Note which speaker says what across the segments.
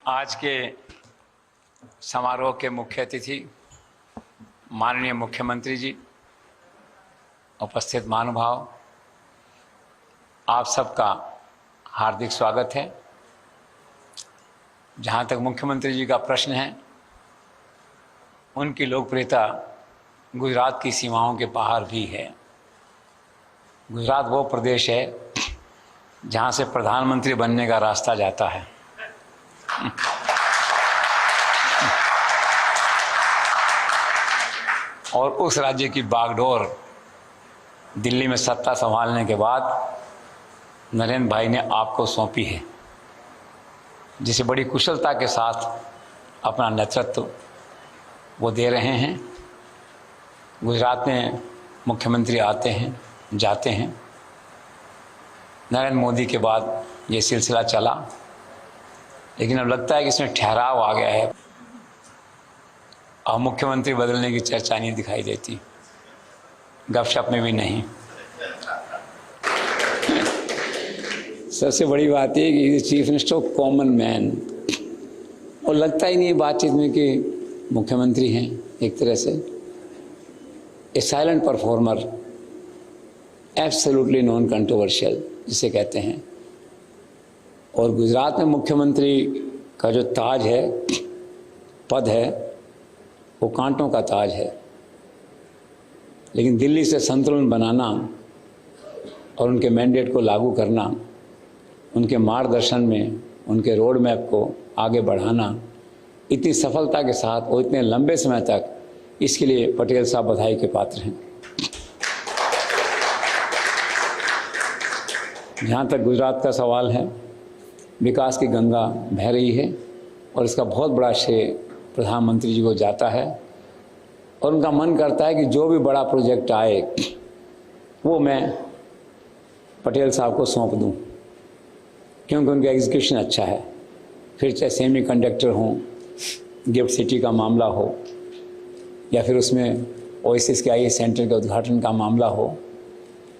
Speaker 1: आज के समारोह के मुख्य अतिथि माननीय मुख्यमंत्री जी, उपस्थित महानुभाव, आप सबका हार्दिक स्वागत है। जहाँ तक मुख्यमंत्री जी का प्रश्न है, उनकी लोकप्रियता गुजरात की सीमाओं के बाहर भी है। गुजरात वो प्रदेश है जहाँ से प्रधानमंत्री बनने का रास्ता जाता है। और उस राज्य की बागडोर दिल्ली में सत्ता संभालने के बाद नरेंद्र भाई ने आपको सौंपी है, जिसे बड़ी कुशलता के साथ अपना नेतृत्व वो दे रहे हैं। गुजरात में मुख्यमंत्री आते हैं, जाते हैं। नरेंद्र मोदी के बाद ये सिलसिला चला, लेकिन अब लगता है कि इसमें ठहराव आ गया है। अब मुख्यमंत्री बदलने की चर्चा नहीं दिखाई देती, गपशप में भी नहीं। सबसे बड़ी बात है कि चीफ मिनिस्टर कॉमन मैन, और लगता ही नहीं बातचीत में कि मुख्यमंत्री हैं। एक तरह से a silent performer, absolutely non controversial जिसे कहते हैं। और गुजरात में मुख्यमंत्री का जो ताज है, पद है, वो कांटों का ताज है। लेकिन दिल्ली से संतुलन बनाना और उनके मैंडेट को लागू करना, उनके मार्गदर्शन में उनके रोड मैप को आगे बढ़ाना इतनी सफलता के साथ और इतने लंबे समय तक, इसके लिए पटेल साहब बधाई के पात्र हैं। जहाँ तक गुजरात का सवाल है, विकास की गंगा बह रही है और इसका बहुत बड़ा श्रेय प्रधानमंत्री जी को जाता है। और उनका मन करता है कि जो भी बड़ा प्रोजेक्ट आए वो मैं पटेल साहब को सौंप दूं, क्योंकि उनका एग्जीक्यूशन अच्छा है। फिर चाहे सेमी कंडक्टर हो, गिफ्ट सिटी का मामला हो, या फिर उसमें ओएसिस के आई सेंटर के उद्घाटन का मामला हो,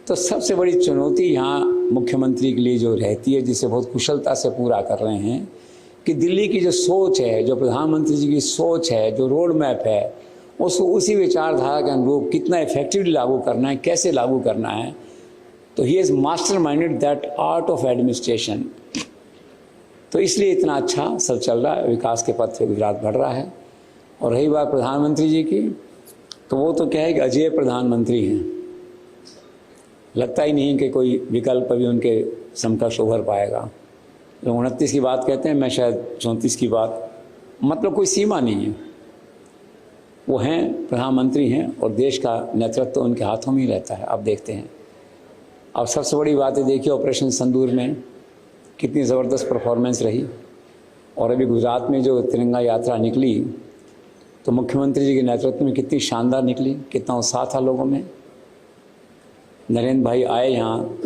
Speaker 1: तो सबसे बड़ी चुनौती यहाँ मुख्यमंत्री के लिए जो रहती है, जिसे बहुत कुशलता से पूरा कर रहे हैं, कि दिल्ली की जो सोच है, जो प्रधानमंत्री जी की सोच है, जो रोड मैप है, उसको उसी विचारधारा के अनुरूप कितना इफेक्टिवली लागू करना है, कैसे लागू करना है। तो he is master minded that art of administration. तो इसलिए इतना अच्छा सब चल रहा है, विकास के पथ पे गुजरात बढ़ रहा है। और रही बात प्रधानमंत्री जी की, तो वो तो क्या है कि अजय प्रधानमंत्री हैं। लगता ही नहीं कि कोई विकल्प भी उनके समकक्ष उभर पाएगा। लोग 29 की बात कहते हैं, मैं शायद 34 की बात, मतलब कोई सीमा नहीं है। वो हैं, प्रधानमंत्री हैं, और देश का नेतृत्व उनके हाथों में ही रहता है। अब देखते हैं। अब सबसे बड़ी बात है, देखिए ऑपरेशन सिंदूर में कितनी ज़बरदस्त परफॉर्मेंस रही। और अभी गुजरात में जो तिरंगा यात्रा निकली, तो मुख्यमंत्री जी के नेतृत्व में कितनी शानदार निकली, कितना उत्साह था लोगों में। नरेंद्र भाई आए यहाँ,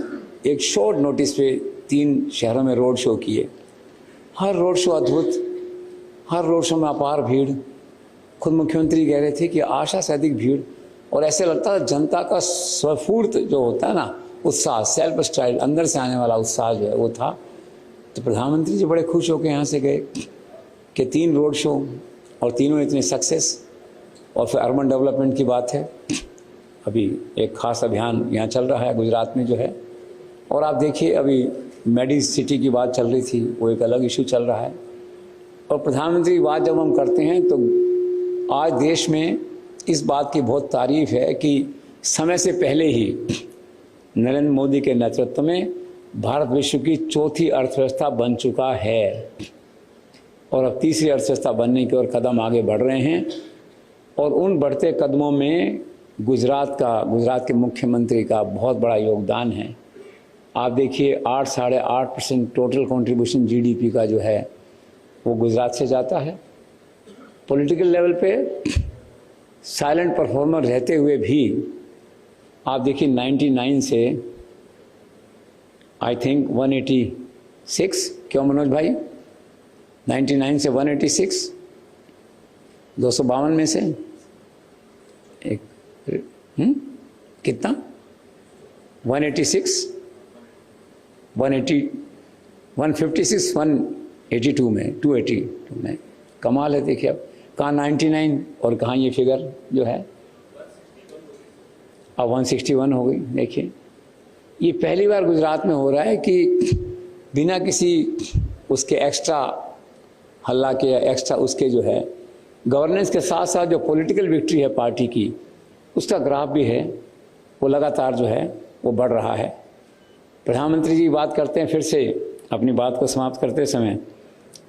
Speaker 1: एक शॉर्ट नोटिस पे 3 शहरों में रोड शो किए। हर रोड शो अद्भुत, हर रोड शो में अपार भीड़। खुद मुख्यमंत्री कह रहे थे कि आशा से अधिक भीड़, और ऐसे लगता है जनता का स्वफूर्त जो होता है ना, उत्साह, सेल्फ स्टाइल, अंदर से आने वाला उत्साह जो है वो था। तो प्रधानमंत्री जी बड़े खुश होकर यहाँ से गए कि 3 रोड शो और तीनों इतने सक्सेस। और फिर अर्बन डेवलपमेंट की बात है, अभी एक खास अभियान यहाँ चल रहा है गुजरात में जो है। और आप देखिए, अभी मेडी सिटी की बात चल रही थी, वो एक अलग इशू चल रहा है। और प्रधानमंत्री की बात जब हम करते हैं, तो आज देश में इस बात की बहुत तारीफ है कि समय से पहले ही नरेंद्र मोदी के नेतृत्व में भारत विश्व की 4थी अर्थव्यवस्था बन चुका है, और अब 3री अर्थव्यवस्था बनने की ओर कदम आगे बढ़ रहे हैं। और उन बढ़ते कदमों में गुजरात के मुख्यमंत्री का बहुत बड़ा योगदान है। आप देखिए, 8-8.5% टोटल कंट्रीब्यूशन जीडीपी का जो है वो गुजरात से जाता है। पॉलिटिकल लेवल पे साइलेंट परफॉर्मर रहते हुए भी आप देखिए 99 से आई थिंक 186, क्यों मनोज भाई, 99 से 186, 252 में से एक कितना 186, 180, 156, 82 में, 282 में। कमाल है, देखिए अब कहाँ 99 और कहाँ ये फिगर जो है अब 161 हो गई। देखिए ये पहली बार गुजरात में हो रहा है कि बिना किसी उसके एक्स्ट्रा हल्ला के या एक्स्ट्रा उसके जो है गवर्नेंस के साथ साथ जो पॉलिटिकल विक्ट्री है पार्टी की, उसका ग्राफ भी है वो लगातार जो है वो बढ़ रहा है। प्रधानमंत्री जी बात करते हैं, फिर से अपनी बात को समाप्त करते समय,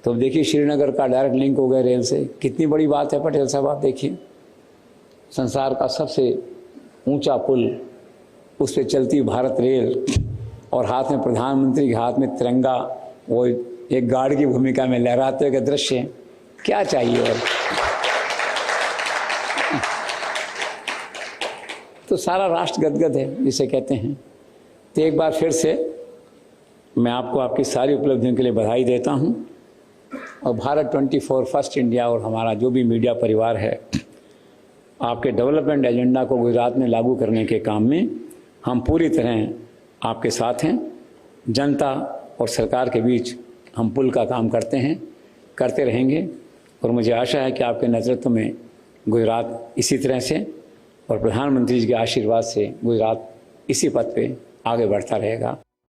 Speaker 1: तो देखिए श्रीनगर का डायरेक्ट लिंक हो गया रेल से, कितनी बड़ी बात है पटेल साहब। आप देखिए संसार का सबसे ऊंचा पुल, उस पर चलती भारत रेल और हाथ में प्रधानमंत्री के हाथ में तिरंगा, वो एक गार्ड की भूमिका में लहराते हुए दृश्य, क्या चाहिए और। तो सारा राष्ट्र गदगद है जिसे कहते हैं। तो एक बार फिर से मैं आपको आपकी सारी उपलब्धियों के लिए बधाई देता हूं और भारत 24 फर्स्ट इंडिया और हमारा जो भी मीडिया परिवार है, आपके डेवलपमेंट एजेंडा को गुजरात में लागू करने के काम में हम पूरी तरह आपके साथ हैं। जनता और सरकार के बीच हम पुल का काम करते हैं, करते रहेंगे और मुझे आशा है कि आपके नेतृत्व में गुजरात इसी तरह से और प्रधानमंत्री जी के आशीर्वाद से गुजरात इसी पथ पे आगे बढ़ता रहेगा।